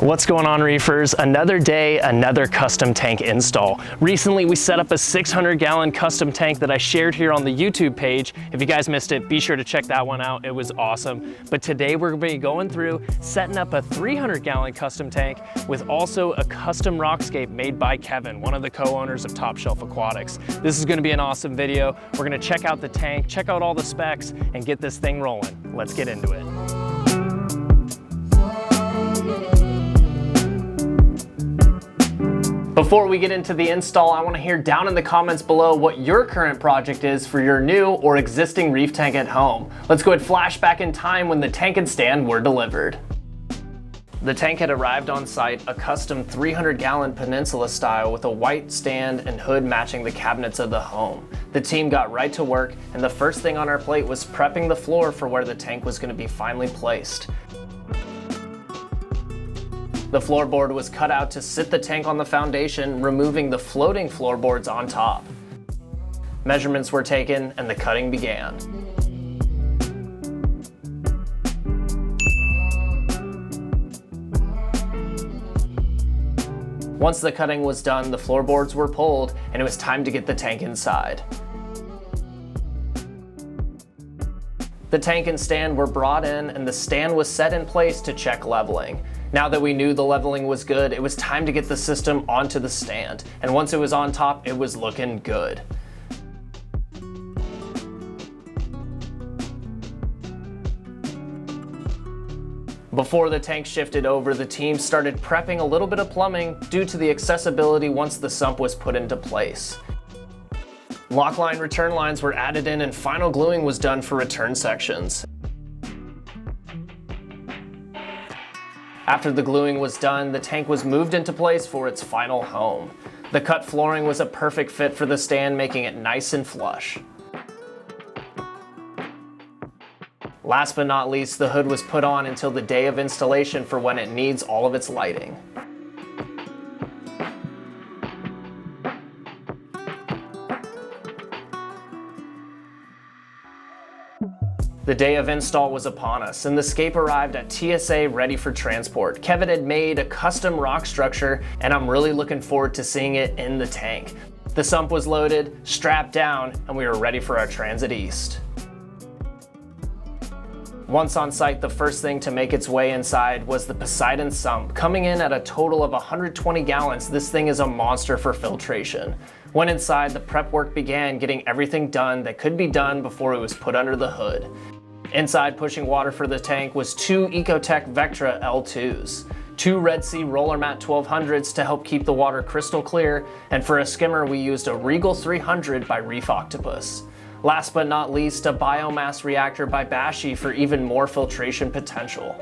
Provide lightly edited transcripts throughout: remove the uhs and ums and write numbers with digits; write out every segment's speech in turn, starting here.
What's going on, reefers? Another day, another custom tank install. Recently, we set up a 600-gallon custom tank that I shared here on the YouTube page. If you guys missed it, be sure to check that one out. It was awesome. But today we're gonna be going through setting up a 300-gallon custom tank with also a custom Rockscape made by Kevin, one of the co-owners of Top Shelf Aquatics. This is gonna be an awesome video. We're gonna check out the tank, check out all the specs, and get this thing rolling. Let's get into it. Before we get into the install, I want to hear down in the comments below what your current project is for your new or existing reef tank at home. Let's go ahead and flash back in time when the tank and stand were delivered. The tank had arrived on site, a custom 300-gallon Peninsula style with a white stand and hood matching the cabinets of the home. The team got right to work, and the first thing on our plate was prepping the floor for where the tank was going to be finally placed. The floorboard was cut out to sit the tank on the foundation, removing the floating floorboards on top. Measurements were taken and the cutting began. Once the cutting was done, the floorboards were pulled and it was time to get the tank inside. The tank and stand were brought in and the stand was set in place to check leveling. Now that we knew the leveling was good, it was time to get the system onto the stand. And once it was on top, it was looking good. Before the tank shifted over, the team started prepping a little bit of plumbing due to the accessibility once the sump was put into place. Lock line return lines were added in and final gluing was done for return sections. After the gluing was done, the tank was moved into place for its final home. The cut flooring was a perfect fit for the stand, making it nice and flush. Last but not least, the hood was put on until the day of installation for when it needs all of its lighting. The day of install was upon us, and the Scape arrived at TSA ready for transport. Kevin had made a custom rock structure, and I'm really looking forward to seeing it in the tank. The sump was loaded, strapped down, and we were ready for our transit east. Once on site, the first thing to make its way inside was the Poseidon sump. Coming in at a total of 120 gallons, this thing is a monster for filtration. When inside, the prep work began, getting everything done that could be done before it was put under the hood. Inside, pushing water for the tank was two Ecotech Vectra L2s, two Red Sea Roller Mat 1200s to help keep the water crystal clear, and for a skimmer we used a Regal 300 by Reef Octopus. Last but not least, a biomass reactor by Bashi for even more filtration potential.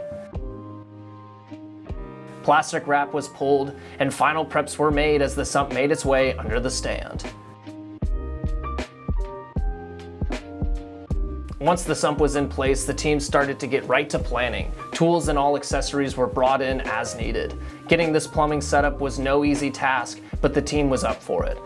Plastic wrap was pulled and final preps were made as the sump made its way under the stand. Once the sump was in place, the team started to get right to planning. Tools and all accessories were brought in as needed. Getting this plumbing setup was no easy task, but the team was up for it.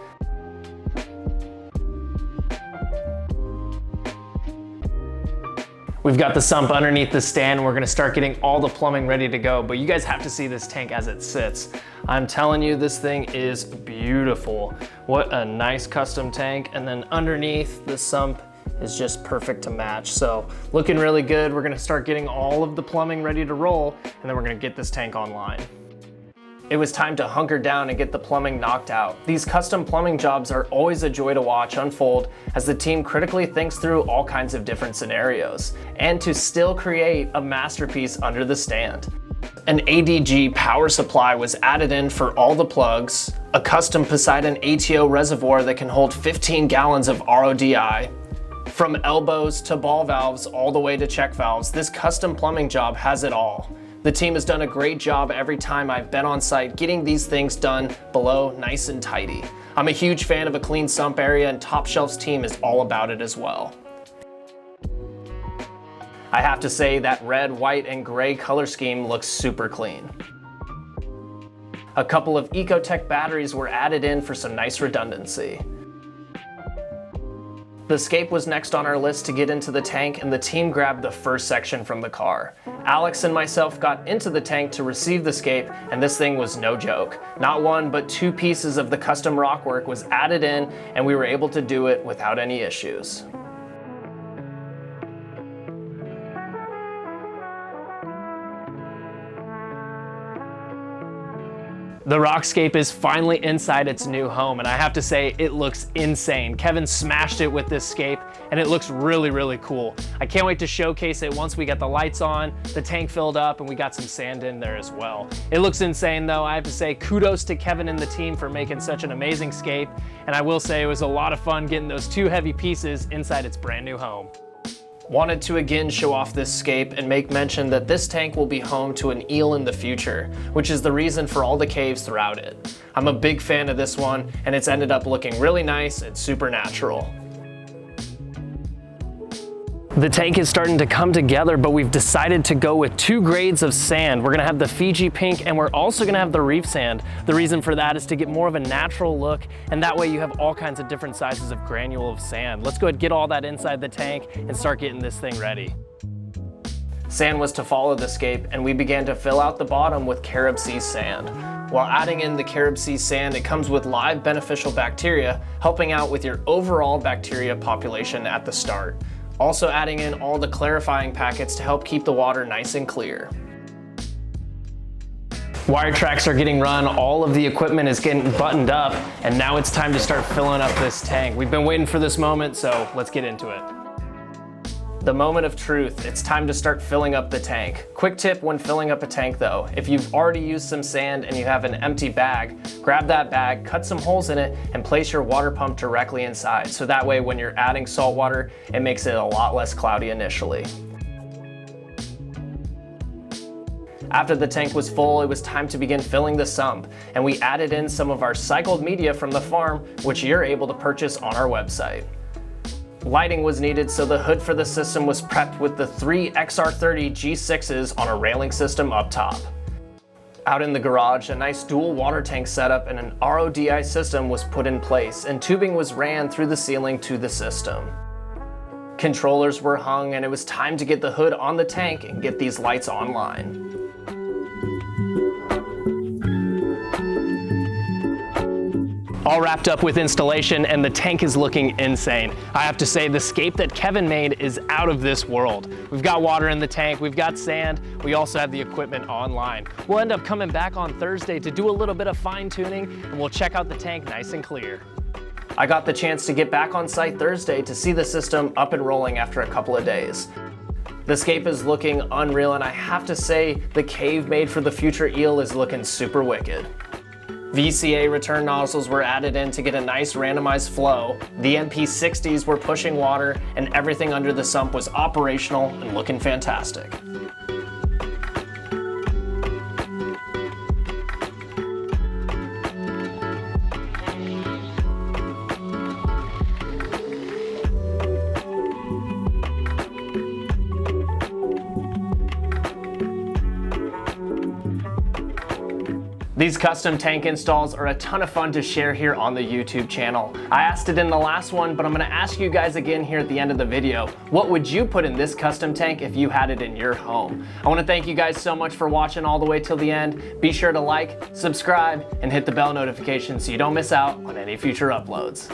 We've got the sump underneath the stand. We're gonna start getting all the plumbing ready to go, but you guys have to see this tank as it sits. I'm telling you, this thing is beautiful. What a nice custom tank. And then underneath, the sump is just perfect to match. So looking really good. We're gonna start getting all of the plumbing ready to roll, and then we're gonna get this tank online. It was time to hunker down and get the plumbing knocked out. These custom plumbing jobs are always a joy to watch unfold as the team critically thinks through all kinds of different scenarios and to still create a masterpiece under the stand. An ADG power supply was added in for all the plugs, a custom Poseidon ATO reservoir that can hold 15 gallons of RODI. From elbows to ball valves all the way to check valves, this custom plumbing job has it all. The team has done a great job every time I've been on site getting these things done below nice and tidy. I'm a huge fan of a clean sump area and Top Shelf's team is all about it as well. I have to say that red, white, and gray color scheme looks super clean. A couple of Ecotech batteries were added in for some nice redundancy. The scape was next on our list to get into the tank, and the team grabbed the first section from the car. Alex and myself got into the tank to receive the scape, and this thing was no joke. Not one, but 2 pieces of the custom rockwork was added in, and we were able to do it without any issues. The Rockscape is finally inside its new home, and I have to say, it looks insane. Kevin smashed it with this scape, and it looks really, really cool. I can't wait to showcase it once we get the lights on, the tank filled up, and we got some sand in there as well. It looks insane though. I have to say kudos to Kevin and the team for making such an amazing scape, and I will say it was a lot of fun getting those 2 heavy pieces inside its brand new home. Wanted to again show off this scape and make mention that this tank will be home to an eel in the future, which is the reason for all the caves throughout it. I'm a big fan of this one, and it's ended up looking really nice and super natural. The tank is starting to come together, but we've decided to go with 2 grades of sand. We're gonna have the Fiji pink, and we're also gonna have the Reef sand. The reason for that is to get more of a natural look, and that way you have all kinds of different sizes of granule of sand. Let's go ahead and get all that inside the tank and start getting this thing ready. Sand was to follow the scape, and we began to fill out the bottom with Carib Sea sand. While adding in the Carib Sea sand, it comes with live beneficial bacteria, helping out with your overall bacteria population at the start. Also adding in all the clarifying packets to help keep the water nice and clear. Wire tracks are getting run, all of the equipment is getting buttoned up, and now it's time to start filling up this tank. We've been waiting for this moment, so let's get into it. The moment of truth, it's time to start filling up the tank. Quick tip when filling up a tank though, if you've already used some sand and you have an empty bag, grab that bag, cut some holes in it, and place your water pump directly inside. So that way when you're adding salt water, it makes it a lot less cloudy initially. After the tank was full, it was time to begin filling the sump, and we added in some of our cycled media from the farm, which you're able to purchase on our website. Lighting was needed, so the hood for the system was prepped with the 3 XR30 G6s on a railing system up top. Out in the garage, a nice dual water tank setup and an RODI system was put in place, and tubing was ran through the ceiling to the system. Controllers were hung, and it was time to get the hood on the tank and get these lights online. All wrapped up with installation, and the tank is looking insane. I have to say, the scape that Kevin made is out of this world. We've got water in the tank, we've got sand, we also have the equipment online. We'll end up coming back on Thursday to do a little bit of fine tuning, and we'll check out the tank nice and clear. I got the chance to get back on site Thursday to see the system up and rolling after a couple of days. The scape is looking unreal, and I have to say, the cave made for the future eel is looking super wicked. VCA return nozzles were added in to get a nice randomized flow. The NP60s were pushing water, and everything under the sump was operational and looking fantastic. These custom tank installs are a ton of fun to share here on the YouTube channel. I asked it in the last one, but I'm gonna ask you guys again here at the end of the video. What would you put in this custom tank if you had it in your home? I wanna thank you guys so much for watching all the way till the end. Be sure to like, subscribe, and hit the bell notification so you don't miss out on any future uploads.